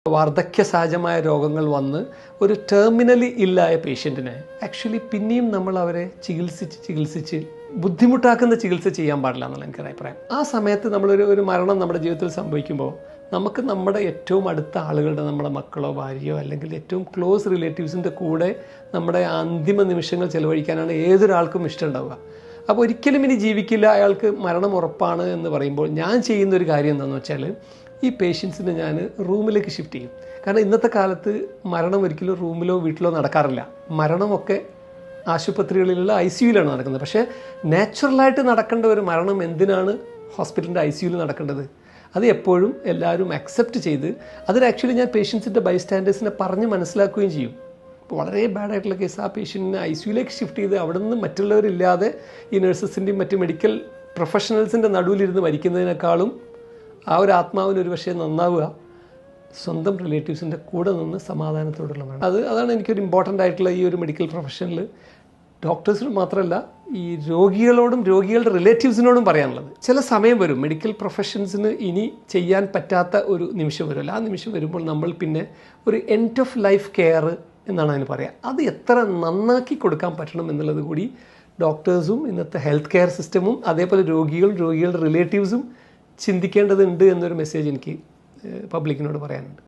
വാർദ്ധക്യ സഹജമായ രോഗങ്ങൾ വന്ന് ഒരു ടെർമിനലി ഇല്ലായ പേഷ്യൻറ്റിനെ ആക്ച്വലി പിന്നെയും നമ്മൾ അവരെ ചികിത്സിച്ച് ബുദ്ധിമുട്ടാക്കുന്ന ചികിത്സ ചെയ്യാൻ പാടില്ല എന്നുള്ള എനിക്ക് അഭിപ്രായം. ആ സമയത്ത് നമ്മളൊരു മരണം നമ്മുടെ ജീവിതത്തിൽ സംഭവിക്കുമ്പോൾ നമുക്ക് നമ്മുടെ ഏറ്റവും അടുത്ത ആളുകളുടെ നമ്മുടെ മക്കളോ ഭാര്യയോ അല്ലെങ്കിൽ ഏറ്റവും ക്ലോസ് റിലേറ്റീവ്സിൻ്റെ കൂടെ നമ്മുടെ അന്തിമ നിമിഷങ്ങൾ ചെലവഴിക്കാനാണ് ഏതൊരാൾക്കും ഇഷ്ടമുണ്ടാവുക. അപ്പോൾ ഒരിക്കലും ഇനി ജീവിക്കില്ല, അയാൾക്ക് മരണം ഉറപ്പാണ് എന്ന് പറയുമ്പോൾ ഞാൻ ചെയ്യുന്നൊരു കാര്യം എന്താണെന്ന് വെച്ചാൽ ഈ പേഷ്യൻസിനെ ഞാൻ റൂമിലേക്ക് ഷിഫ്റ്റ് ചെയ്യും. കാരണം ഇന്നത്തെ കാലത്ത് മരണം ഒരിക്കലും റൂമിലോ വീട്ടിലോ നടക്കാറില്ല. മരണമൊക്കെ ആശുപത്രികളിലുള്ള ICUയിലാണ് നടക്കുന്നത്. പക്ഷേ നാച്ചുറലായിട്ട് നടക്കേണ്ട ഒരു മരണം എന്തിനാണ് ഹോസ്പിറ്റലിൻ്റെ ICUയിൽ നടക്കേണ്ടത്? അത് എപ്പോഴും എല്ലാവരും അക്സെപ്റ്റ് ചെയ്ത് അതിന് ആക്ച്വലി ഞാൻ പേഷ്യൻസിൻ്റെ ബൈസ്റ്റാൻഡേഴ്സിനെ പറഞ്ഞ് മനസ്സിലാക്കുകയും ചെയ്യും. വളരെ ബാഡായിട്ടുള്ള കേസ് ആ പേഷ്യൻറ്റിനെ ICUയിലേക്ക് ഷിഫ്റ്റ് ചെയ്ത് അവിടെ നിന്ന് മറ്റുള്ളവരില്ലാതെ ഈ നഴ്സസിൻ്റെയും മറ്റ് മെഡിക്കൽ പ്രൊഫഷണൽസിൻ്റെ നടുവിലിരുന്ന് മരിക്കുന്നതിനേക്കാളും ആ ഒരു ആത്മാവിന് ഒരു പക്ഷേ നന്നാവുക സ്വന്തം റിലേറ്റീവ്സിൻ്റെ കൂടെ നിന്ന് സമാധാനത്തോടുള്ള വേണം. അതാണ് എനിക്കൊരു ഇമ്പോർട്ടൻ്റ് ആയിട്ടുള്ള ഈ ഒരു മെഡിക്കൽ പ്രൊഫഷനിൽ ഡോക്ടേഴ്സിനും മാത്രമല്ല ഈ രോഗികളോടും രോഗികളുടെ റിലേറ്റീവ്സിനോടും പറയാനുള്ളത്. ചില സമയം വരും മെഡിക്കൽ പ്രൊഫഷൻസിന് ഇനി ചെയ്യാൻ പറ്റാത്ത ഒരു നിമിഷം വരുമല്ലോ. ആ നിമിഷം വരുമ്പോൾ നമ്മൾ പിന്നെ ഒരു എൻഡ് ഓഫ് ലൈഫ് കെയർ എന്നാണ് അതിന് പറയുക. അത് എത്ര നന്നാക്കി കൊടുക്കാൻ പറ്റണം എന്നുള്ളത് കൂടി ഡോക്ടേഴ്സും ഇന്നത്തെ ഹെൽത്ത് കെയർ സിസ്റ്റമും അതേപോലെ രോഗികളുടെ റിലേറ്റീവ്സും ചിന്തിക്കേണ്ടതുണ്ട് എന്നൊരു മെസ്സേജ് എനിക്ക് പബ്ലിക്കിനോട് പറയാനുണ്ട്.